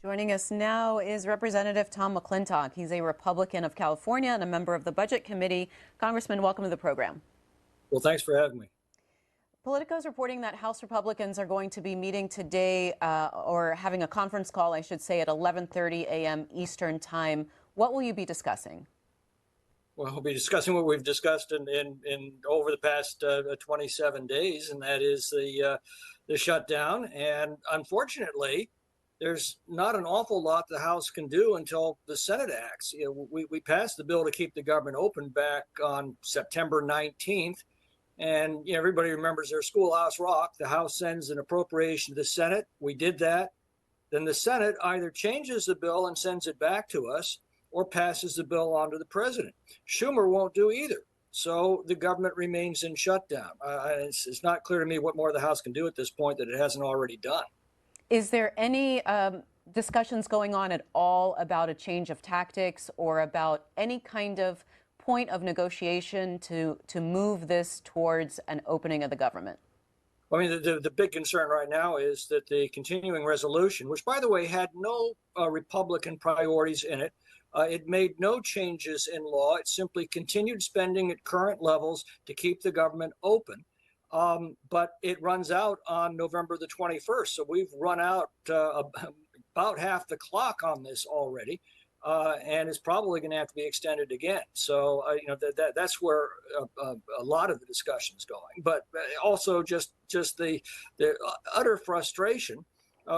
Joining us now is Representative Tom McClintock. He's a Republican of California and a member of the Budget Committee. Congressman, welcome to the program. Well, thanks for having me. Politico is reporting that House Republicans are going to be meeting today, or having a conference call, I should say, at 11:30 a.m. Eastern Time. What will you be discussing? Well, we'll be discussing what we've discussed in over the past 27 days, and that is the shutdown. And unfortunately, there's not an awful lot the House can do until the Senate acts. We passed the bill to keep the government open back on September 19th. And everybody remembers their Schoolhouse Rock. The House sends an appropriation to the Senate. We did that. Then the Senate either changes the bill and sends it back to us or passes the bill on to the president. Schumer won't do either. So the government remains in shutdown. It's not clear to me what more the House can do at this point that it hasn't already done. Is there any discussions going on at all about a change of tactics or about any kind of point of negotiation to move this towards an opening of the government? I mean, the big concern right now is that the continuing resolution, which, by the way, had no Republican priorities in it, it made no changes in law. It simply continued spending at current levels to keep the government open. But it runs out on November the 21st. So we've run out about half the clock on this already. And it's probably going to have to be extended again. So, that's where a lot of the discussion is going. But also just the utter frustration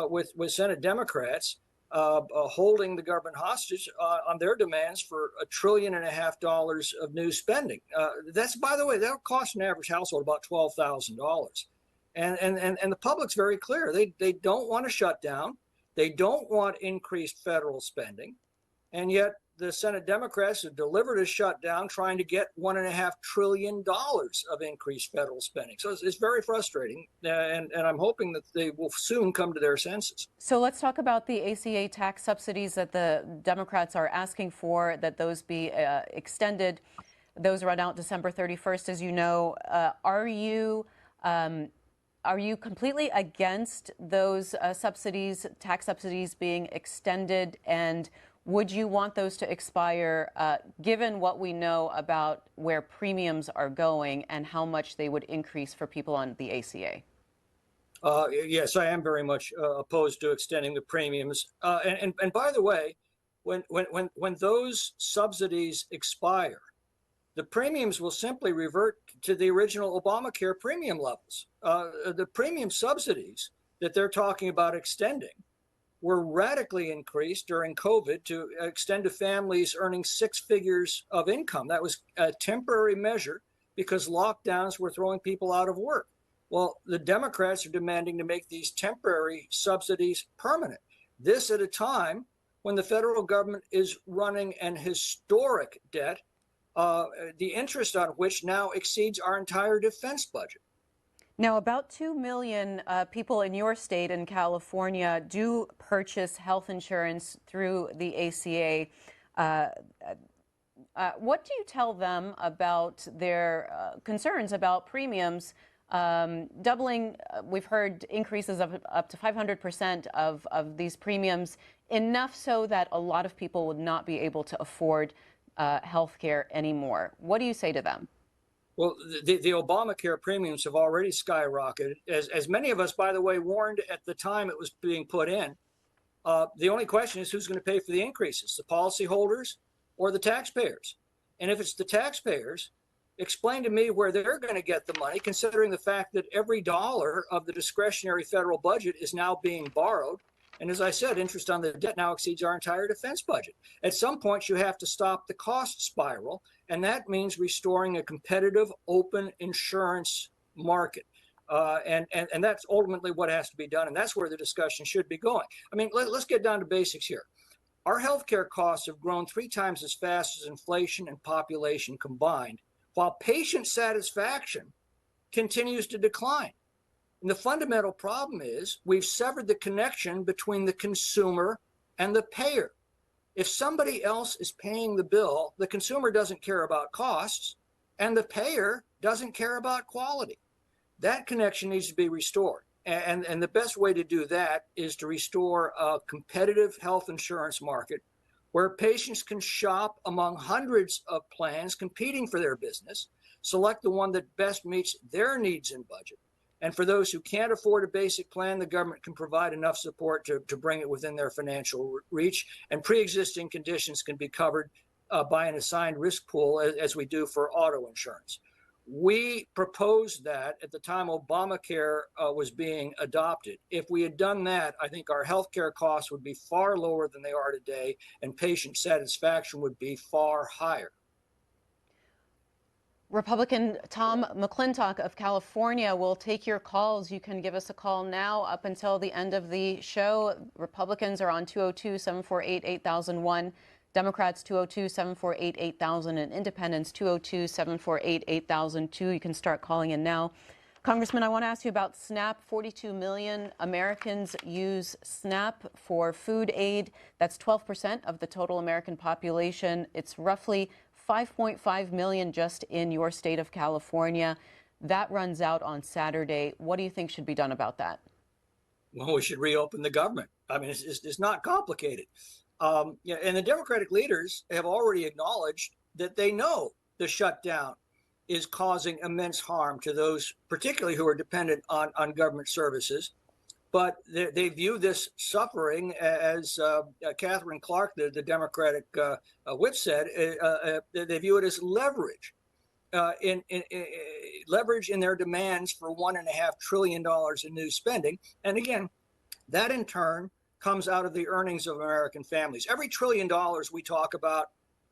with Senate Democrats holding the government hostage on their demands for $1.5 trillion of new spending. That's, by the way, that'll cost an average household about $12,000. And the public's very clear. They don't want to shut down. They don't want increased federal spending. And yet the Senate Democrats have delivered a shutdown trying to get $1.5 trillion of increased federal spending. So it's very frustrating. And I'm hoping that they will soon come to their senses. So let's talk about the ACA tax subsidies that the Democrats are asking for, that those be extended. Those run out December 31st, as you know. Are you completely against those tax subsidies being extended? And would you want those to expire, given what we know about where premiums are going and how much they would increase for people on the ACA? Yes, I am very much opposed to extending the premiums. And by the way, when those subsidies expire, the premiums will simply revert to the original Obamacare premium levels. The premium subsidies that they're talking about extending were radically increased during COVID to extend to families earning 6 figures of income. That was a temporary measure because lockdowns were throwing people out of work. Well, the Democrats are demanding to make these temporary subsidies permanent. This at a time when the federal government is running an historic debt, the interest on which now exceeds our entire defense budget. Now, about 2 million people in your state, in California, do purchase health insurance through the ACA. What do you tell them about their concerns about premiums doubling? We've heard increases of up to 500% of these premiums, enough so that a lot of people would not be able to afford health care anymore. What do you say to them? Well, the Obamacare premiums have already skyrocketed. As many of us, by the way, warned at the time it was being put in. The only question is who's going to pay for the increases, the policyholders or the taxpayers? And if it's the taxpayers, explain to me where they're going to get the money, considering the fact that every dollar of the discretionary federal budget is now being borrowed. And as I said, interest on the debt now exceeds our entire defense budget. At some point, you have to stop the cost spiral, and that means restoring a competitive, open insurance market. And that's ultimately what has to be done, and that's where the discussion should be going. I mean, let's get down to basics here. Our healthcare costs have grown 3 times as fast as inflation and population combined, while patient satisfaction continues to decline. And the fundamental problem is we've severed the connection between the consumer and the payer. If somebody else is paying the bill, the consumer doesn't care about costs, and the payer doesn't care about quality. That connection needs to be restored. And the best way to do that is to restore a competitive health insurance market where patients can shop among hundreds of plans competing for their business, select the one that best meets their needs and budget. And for those who can't afford a basic plan, the government can provide enough support to bring it within their financial reach. And pre-existing conditions can be covered by an assigned risk pool, as we do for auto insurance. We proposed that at the time Obamacare was being adopted. If we had done that, I think our healthcare costs would be far lower than they are today, and patient satisfaction would be far higher. Republican Tom McClintock of California will take your calls. You can give us a call now up until the end of the show. Republicans are on 202-748-8001. Democrats 202-748-8000, and Independents 202-748-8002. You can start calling in now. Congressman, I want to ask you about SNAP. 42 million Americans use SNAP for food aid. That's 12% of the total American population. It's roughly 5.5 million just in your state of California. That runs out on Saturday. What do you think should be done about that? Well, we should reopen the government. I mean, it's not complicated. And the Democratic leaders have already acknowledged that they know the shutdown is causing immense harm to those, particularly who are dependent on government services. But they view this suffering, as Catherine Clark, the Democratic whip said, they view it as leverage, leverage in their demands for $1.5 trillion in new spending. And again, that in turn comes out of the earnings of American families. Every $1 trillion we talk about,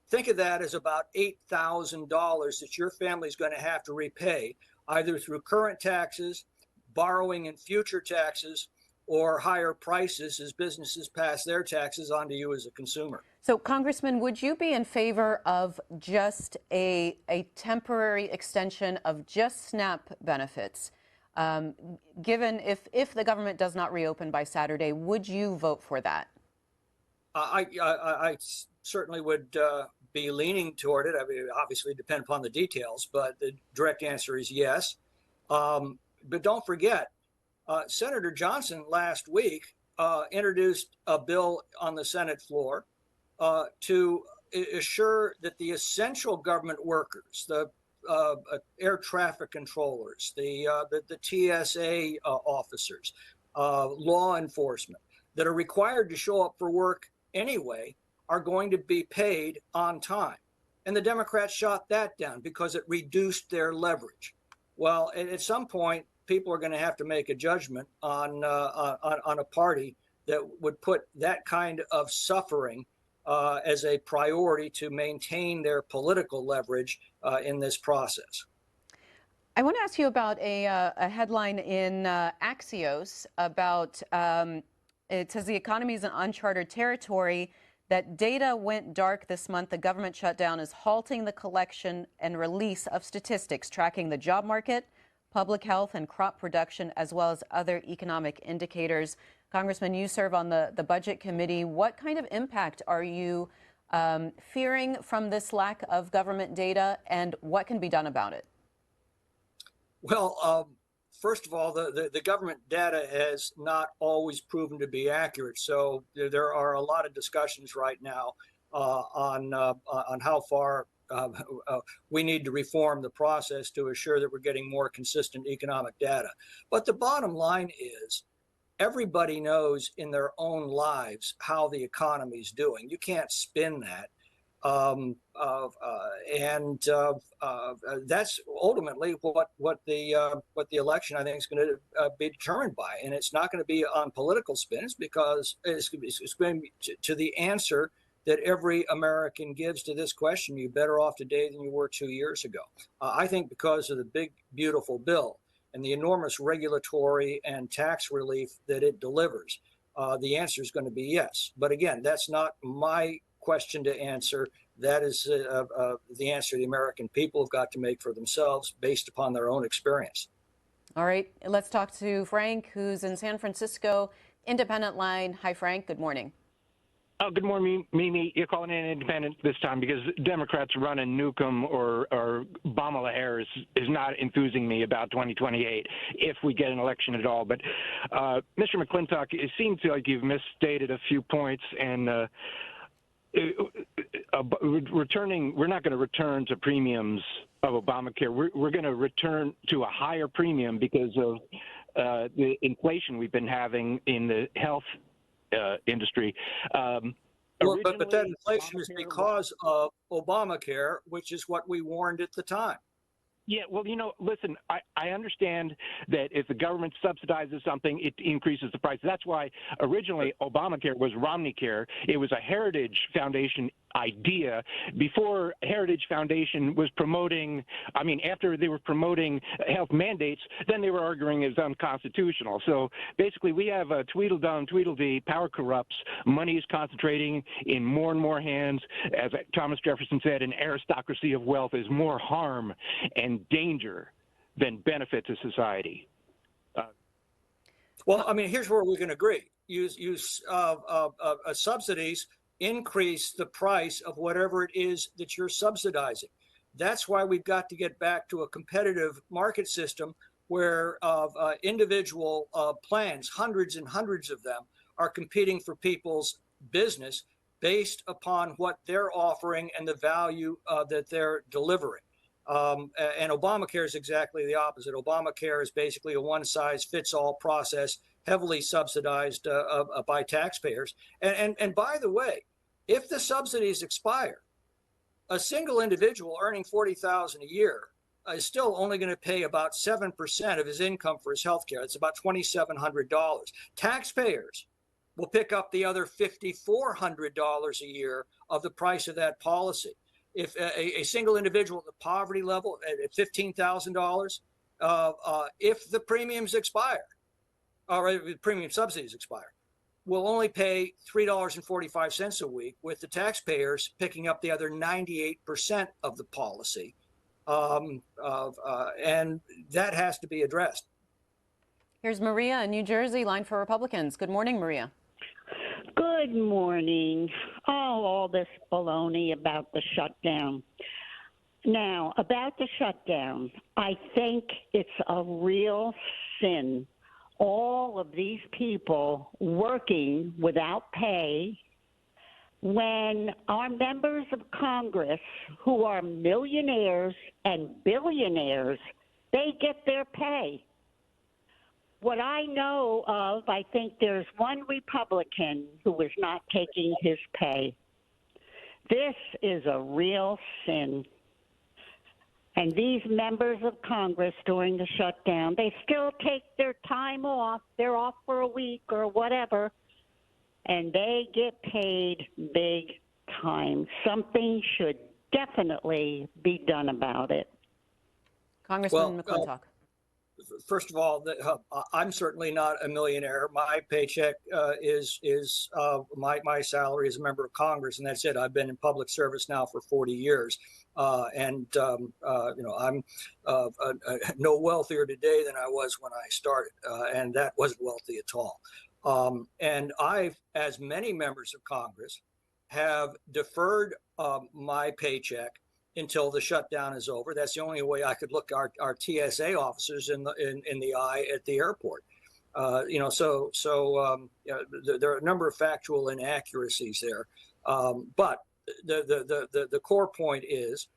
think of that as about $8,000 that your family is going to have to repay, either through current taxes, borrowing in future taxes, or higher prices as businesses pass their taxes on to you as a consumer. So, Congressman, would you be in favor of just a temporary extension of just SNAP benefits? Given if the government does not reopen by Saturday, would you vote for that? I certainly would be leaning toward it. I mean, obviously depend upon the details, but the direct answer is yes. But don't forget, Senator Johnson last week introduced a bill on the Senate floor to assure that the essential government workers, the air traffic controllers, the TSA officers, law enforcement that are required to show up for work anyway, are going to be paid on time. And the Democrats shot that down because it reduced their leverage. Well, at some point, people are going to have to make a judgment on a party that would put that kind of suffering as a priority to maintain their political leverage in this process. I want to ask you about a headline in Axios about, it says the economy is in uncharted territory, that data went dark this month. The government shutdown is halting the collection and release of statistics tracking the job market, public health, and crop production, as well as other economic indicators. Congressman, you serve on the Budget Committee. What kind of impact are you fearing from this lack of government data, and what can be done about it? Well, first of all, the government data has not always proven to be accurate. So there are a lot of discussions right now on how far we need to reform the process to assure that we're getting more consistent economic data. But the bottom line is, everybody knows in their own lives how the economy is doing. You can't spin that. That's ultimately what the election, I think, is going to be determined by. And it's not going to be on political spins, because it's going to be to the answer that every American gives to this question: you're better off today than you were 2 years ago. I think because of the big, beautiful bill and the enormous regulatory and tax relief that it delivers, the answer is going to be yes. But again, that's not my question to answer. That is the answer the American people have got to make for themselves based upon their own experience. All right, let's talk to Frank, who's in San Francisco, Independent Line. Hi, Frank. Good morning. Oh, good morning, Mimi. You're calling in independent this time because Democrats running Newcomb or Kamala Harris is not enthusing me about 2028 if we get an election at all. But Mr. McClintock, it seems like you've misstated a few points, and we're not going to return to premiums of Obamacare. We're going to return to a higher premium because of the inflation we've been having in the health industry. Well, but that inflation is because of Obamacare, which is what we warned at the time. Yeah, well, listen, I understand that if the government subsidizes something, it increases the price. That's why originally Obamacare was Romneycare. It was a Heritage Foundation idea. Before Heritage Foundation was promoting, after they were promoting health mandates, then they were arguing it was unconstitutional. So basically we have a Tweedledum, Tweedledee, power corrupts, money is concentrating in more and more hands. As Thomas Jefferson said, an aristocracy of wealth is more harm and danger than benefit to society. Well, here's where we can agree. Subsidies increase the price of whatever it is that you're subsidizing. That's why we've got to get back to a competitive market system where individual plans, hundreds and hundreds of them, are competing for people's business based upon what they're offering and the value that they're delivering. And Obamacare is exactly the opposite. Obamacare is basically a one-size-fits-all process, heavily subsidized by taxpayers. And by the way, if the subsidies expire, a single individual earning $40,000 a year is still only going to pay about 7% of his income for his health care. It's about $2,700. Taxpayers will pick up the other $5,400 a year of the price of that policy. If a single individual at the poverty level at $15,000, if the premiums expire, or the premium subsidies expire, will only pay $3.45 a week, with the taxpayers picking up the other 98% of the policy. And that has to be addressed. Here's Maria in New Jersey, line for Republicans. Good morning, Maria. Good morning. Oh, all this baloney about the shutdown. Now, about the shutdown, I think it's a real sin. All of these people working without pay when our members of Congress, who are millionaires and billionaires, they get their pay. What I know of, I think there's one Republican who is not taking his pay. This is a real sin. And these members of Congress during the shutdown, they still take their time off. They're off for a week or whatever, and they get paid big time. Something should definitely be done about it. Congressman McClintock. First of all, I'm certainly not a millionaire. My paycheck is my salary as a member of Congress, and that's it. I've been in public service now for 40 years, and I'm no wealthier today than I was when I started, and that wasn't wealthy at all. And I, as many members of Congress, have deferred my paycheck until the shutdown is over. That's the only way I could look our TSA officers in the eye at the airport. There are a number of factual inaccuracies there. But the core point is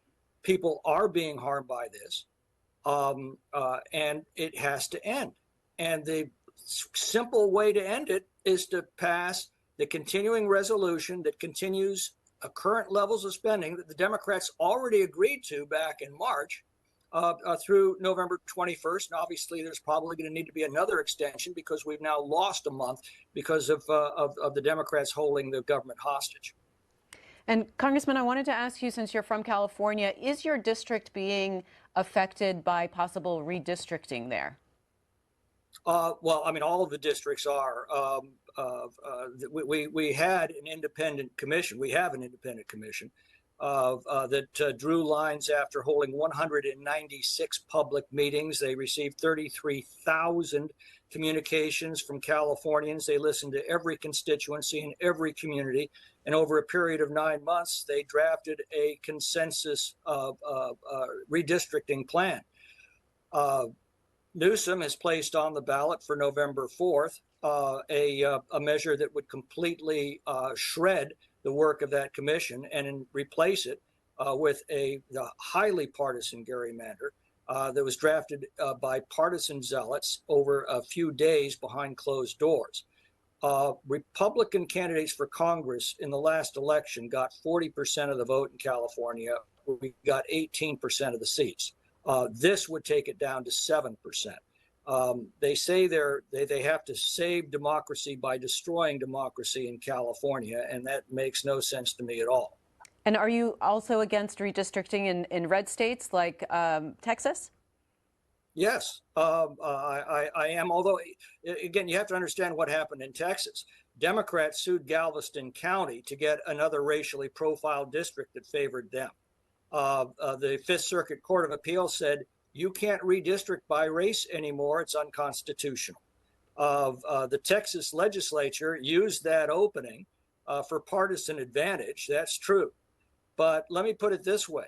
people are being harmed by this, and it has to end. And the simple way to end it is to pass the continuing resolution that continues current levels of spending that the Democrats already agreed to back in March through November 21st. And obviously, there's probably going to need to be another extension because we've now lost a month because of the Democrats holding the government hostage. And Congressman, I wanted to ask you, since you're from California, is your district being affected by possible redistricting there? Well, all of the districts are. We had an independent commission. We have an independent commission that drew lines after holding 196 public meetings. They received 33,000 communications from Californians. They listened to every constituency in every community. And over a period of 9 months, they drafted a consensus redistricting plan. Newsom has placed on the ballot for November 4th a measure that would completely shred the work of that commission and replace it with a highly partisan gerrymander that was drafted by partisan zealots over a few days behind closed doors. Republican candidates for Congress in the last election got 40% of the vote in California. We got 18% of the seats. This would take it down to 7%. They say they have to save democracy by destroying democracy in California, and that makes no sense to me at all. And are you also against redistricting in red states like Texas? Yes, I am. Although, again, you have to understand what happened in Texas. Democrats sued Galveston County to get another racially profiled district that favored them. The Fifth Circuit Court of Appeals said, you can't redistrict by race anymore. It's unconstitutional. The Texas legislature used that opening for partisan advantage. That's true. But let me put it this way.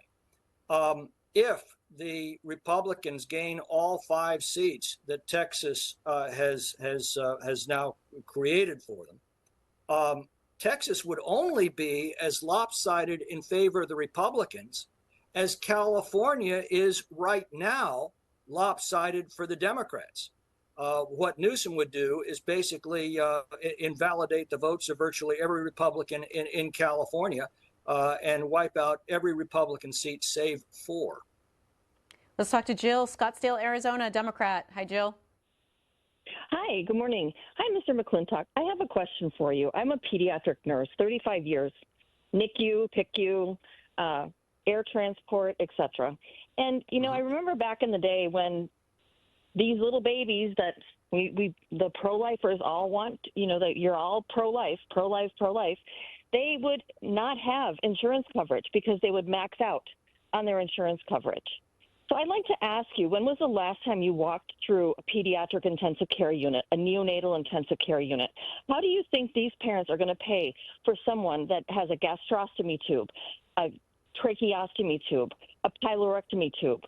If the Republicans gain all 5 seats that Texas has now created for them, Texas would only be as lopsided in favor of the Republicans as California is right now lopsided for the Democrats. What Newsom would do is basically invalidate the votes of virtually every Republican in California and wipe out every Republican seat save 4. Let's talk to Jill, Scottsdale, Arizona, Democrat. Hi, Jill. Hi, good morning. Hi, Mr. McClintock. I have a question for you. I'm a pediatric nurse, 35 years, NICU, PICU, air transport, etc. And, you know, I remember back in the day when these little babies that the pro-lifers all want, you know, that you're all pro-life, they would not have insurance coverage because they would max out on their insurance coverage. So I'd like to ask you, when was the last time you walked through a pediatric intensive care unit, a neonatal intensive care unit? How do you think these parents are going to pay for someone that has a gastrostomy tube, a tracheostomy tube, a pylorectomy tube,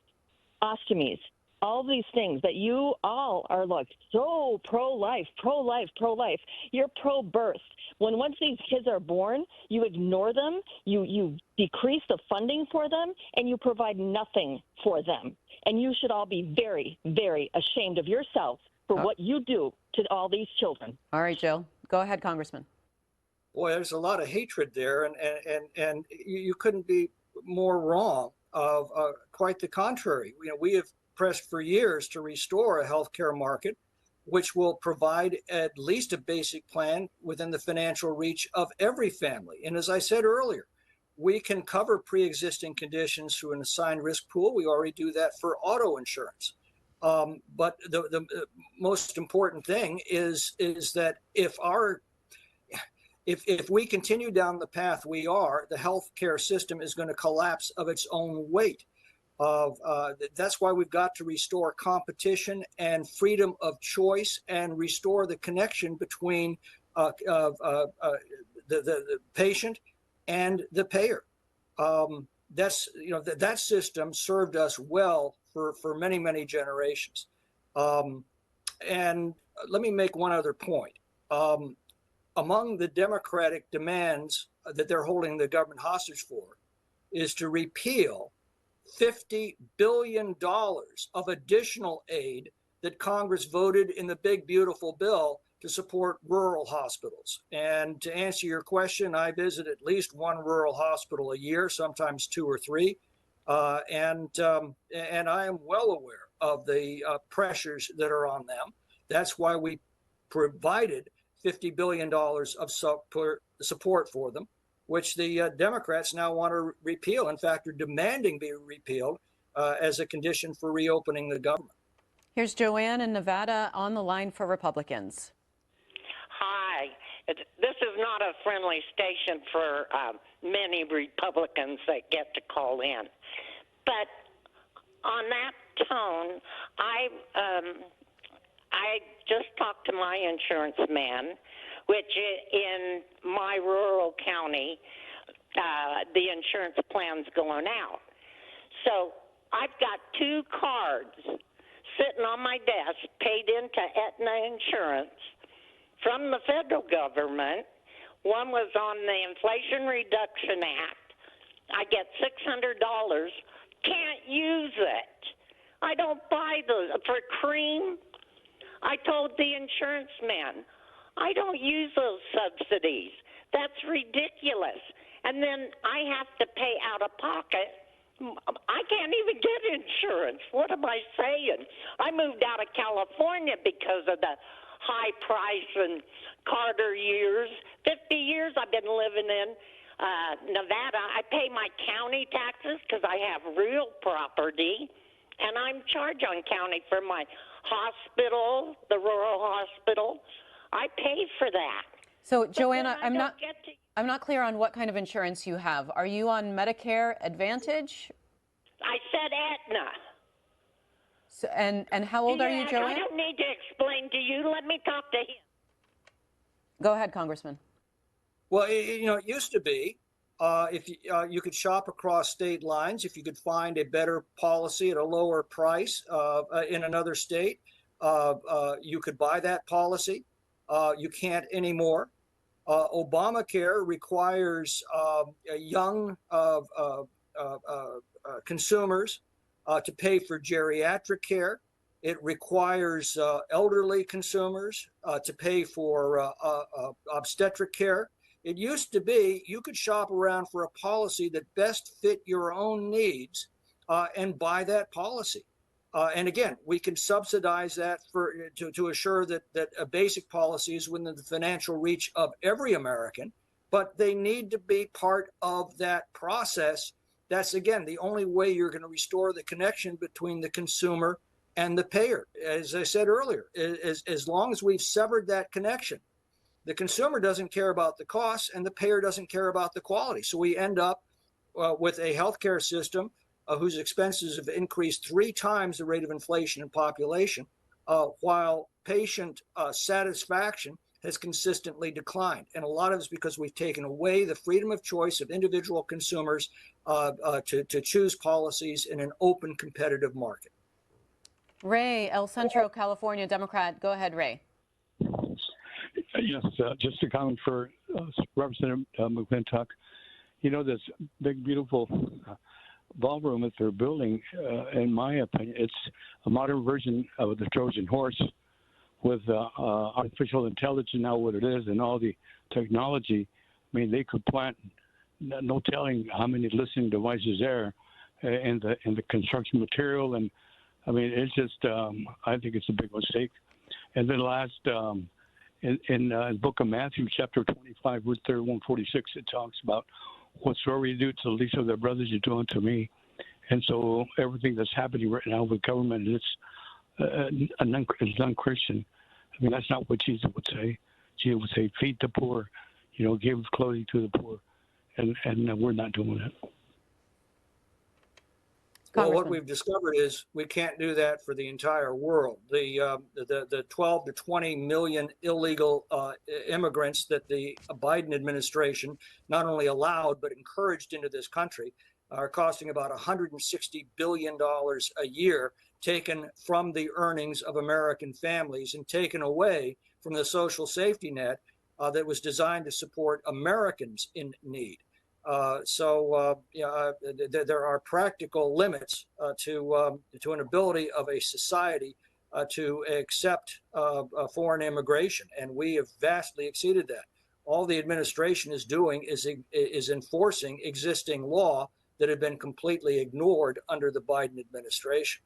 ostomies, all these things that you all are like so pro-life. You're pro-birth. Once these kids are born, you ignore them, you decrease the funding for them, and you provide nothing for them. And you should all be very, very ashamed of yourselves for what you do to all these children. All right, Jill. Go ahead, Congressman. Boy, there's a lot of hatred there, and you couldn't be more wrong. Quite the contrary. You know, we have pressed for years to restore a healthcare market which will provide at least a basic plan within the financial reach of every family. And as I said earlier, we can cover pre-existing conditions through an assigned risk pool. We already do that for auto insurance. But the most important thing is that if we continue down the path we are, the healthcare system is going to collapse of its own weight. That's why we've got to restore competition and freedom of choice and restore the connection between the patient and the payer. That system served us well for many, many generations. And let me make one other point. Among the Democratic demands that they're holding the government hostage for is to repeal $50 billion of additional aid that Congress voted in the big, beautiful bill to support rural hospitals. And to answer your question, I visit at least one rural hospital a year, sometimes 2 or 3. And I am well aware of the pressures that are on them. That's why we provided $50 billion of support for them, which the Democrats now want to repeal. In fact, are demanding be repealed as a condition for reopening the government. Here's Joanne in Nevada on the line for Republicans. Hi. This is not a friendly station for many Republicans that get to call in. But on that tone, I just talked to my insurance man, which in my rural county, the insurance plan's going out. So I've got 2 cards sitting on my desk paid into Aetna Insurance from the federal government. One was on the Inflation Reduction Act. I get $600. Can't use it. I don't buy those. For cream, I told the insurance man, I don't use those subsidies. That's ridiculous. And then I have to pay out of pocket. I can't even get insurance. What am I saying? I moved out of California because of the high price and Carter years. 50 years I've been living in Nevada. I pay my county taxes because I have real property, and I'm charged on county for my hospital, the rural hospital. I pay for that. So, Joanna, I'm not clear on what kind of insurance you have. Are you on Medicare Advantage? I said Aetna. So, and how old are you, Joanna? I don't need to explain to you. Let me talk to him. Go ahead, Congressman. Well, it used to be if you could shop across state lines, if you could find a better policy at a lower price in another state, you could buy that policy. You can't anymore. Obamacare requires young consumers to pay for geriatric care. It requires elderly consumers to pay for obstetric care. It used to be you could shop around for a policy that best fit your own needs and buy that policy. And again, we can subsidize that to assure that a basic policy is within the financial reach of every American, but they need to be part of that process. That's, again, the only way you're going to restore the connection between the consumer and the payer. As I said earlier, as long as we've severed that connection, the consumer doesn't care about the costs and the payer doesn't care about the quality. So we end up with a healthcare system whose expenses have increased 3 times the rate of inflation in population, while patient satisfaction has consistently declined. And a lot of it's because we've taken away the freedom of choice of individual consumers to choose policies in an open, competitive market. Ray, El Centro, California, Democrat. Go ahead, Ray. Yes, just a comment for Representative McClintock. You know, this big, beautiful ballroom that they're building, in my opinion, it's a modern version of the Trojan horse with artificial intelligence now what it is and all the technology. I mean, they could plant no telling how many listening devices there and the construction material. And I mean, it's just, I think it's a big mistake. And then last, in the book of Matthew, chapter 25, verse 146, it talks about whatsoever you do to the least of their brothers, you do unto me. And so everything that's happening right now with government is non-Christian. I mean, that's not what Jesus would say. Jesus would say, feed the poor, give clothing to the poor. And we're not doing that. Well, what we've discovered is we can't do that for the entire world. The 12 to 20 million illegal immigrants that the Biden administration not only allowed but encouraged into this country are costing about $160 billion a year, taken from the earnings of American families and taken away from the social safety net that was designed to support Americans in need. So there are practical limits to an ability of a society to accept foreign immigration, and we have vastly exceeded that. All the administration is doing is enforcing existing law that had been completely ignored under the Biden administration.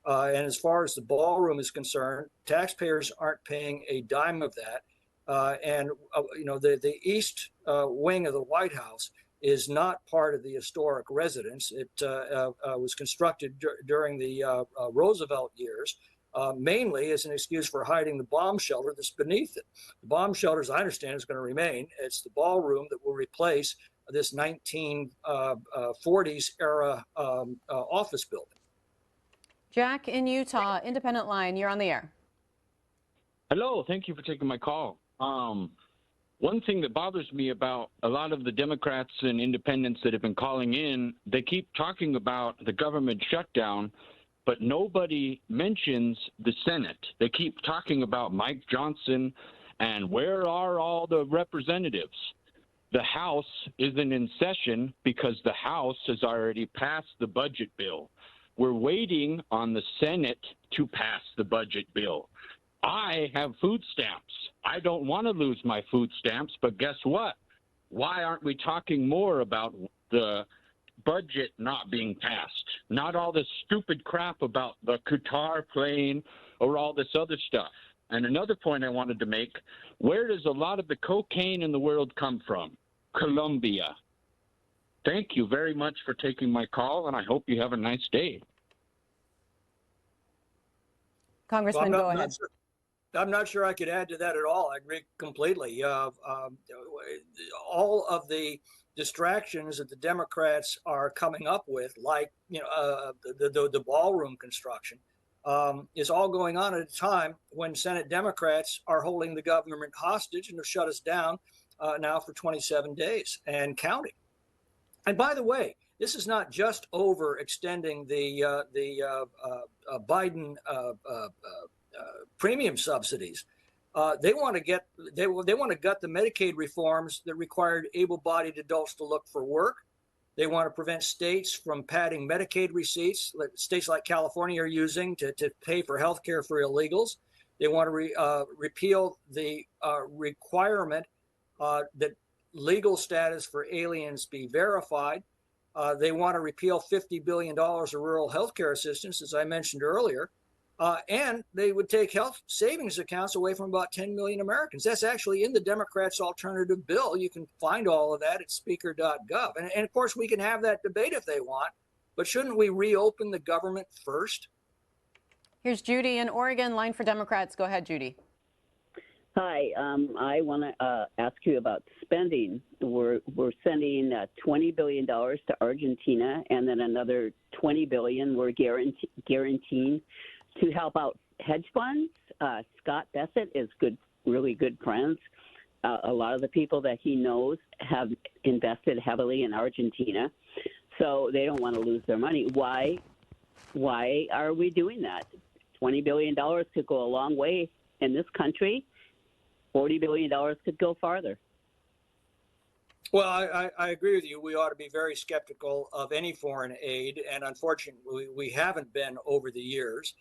And as far as the ballroom is concerned, taxpayers aren't paying a dime of that. The east wing of the White House is not part of the historic residence. It was constructed during the Roosevelt years. mainly as an excuse for hiding the bomb shelter that's beneath it. The bomb shelter, as I understand, is going to remain. It's the ballroom that will replace this 1940s era office building. Jack in Utah, Independent Line, you're on the air. Hello, thank you for taking my call. One thing that bothers me about a lot of the Democrats and independents that have been calling in, they keep talking about the government shutdown, but nobody mentions the Senate. They keep talking about Mike Johnson and where are all the representatives? The House isn't in session because the House has already passed the budget bill. We're waiting on the Senate to pass the budget bill. I have food stamps. I don't want to lose my food stamps, but guess what? Why aren't we talking more about the budget not being passed? Not all this stupid crap about the Qatar plane or all this other stuff. And another point I wanted to make, where does a lot of the cocaine in the world come from? Colombia. Thank you very much for taking my call, and I hope you have a nice day. Congressman, go ahead. I'm not sure I could add to that at all. I agree completely. All of the distractions that the Democrats are coming up with, like the ballroom construction, is all going on at a time when Senate Democrats are holding the government hostage and have shut us down now for 27 days and counting. And by the way, this is not just overextending the Biden premium subsidies. They want to gut the Medicaid reforms that required able-bodied adults to look for work. They want to prevent states from padding Medicaid receipts, like states like California are using to pay for health care for illegals. They want to repeal the requirement that legal status for aliens be verified. They want to repeal $50 billion of rural health care assistance, as I mentioned earlier. And they would take health savings accounts away from about 10 million Americans. That's actually in the Democrats' alternative bill. You can find all of that at speaker.gov. And of course, we can have that debate if they want, but shouldn't we reopen the government first? Here's Judy in Oregon, line for Democrats. Go ahead, Judy. Hi, I want to ask you about spending. We're sending $20 billion to Argentina, and then another $20 billion we're guaranteeing to help out hedge funds. Scott Bessent is really good friends. A lot of the people that he knows have invested heavily in Argentina, so they don't want to lose their money. Why are we doing that? $20 billion could go a long way in this country. $40 billion could go farther. Well, I agree with you. We ought to be very skeptical of any foreign aid, and unfortunately, we haven't been over the years.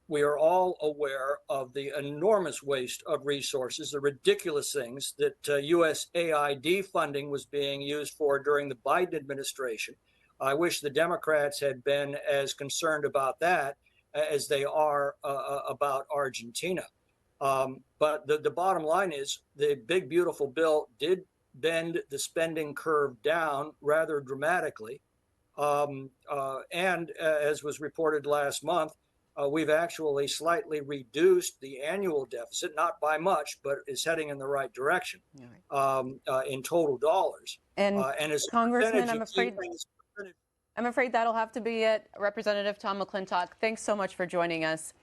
We are all aware of the enormous waste of resources, the ridiculous things that USAID funding was being used for during the Biden administration. I wish the Democrats had been as concerned about that as they are about Argentina. But the bottom line is the big, beautiful bill did bend the spending curve down rather dramatically. And as was reported last month, we've actually slightly reduced the annual deficit, not by much, but is heading in the right direction in total dollars. And as Congressman, I'm afraid that'll have to be it. Representative Tom McClintock, thanks so much for joining us.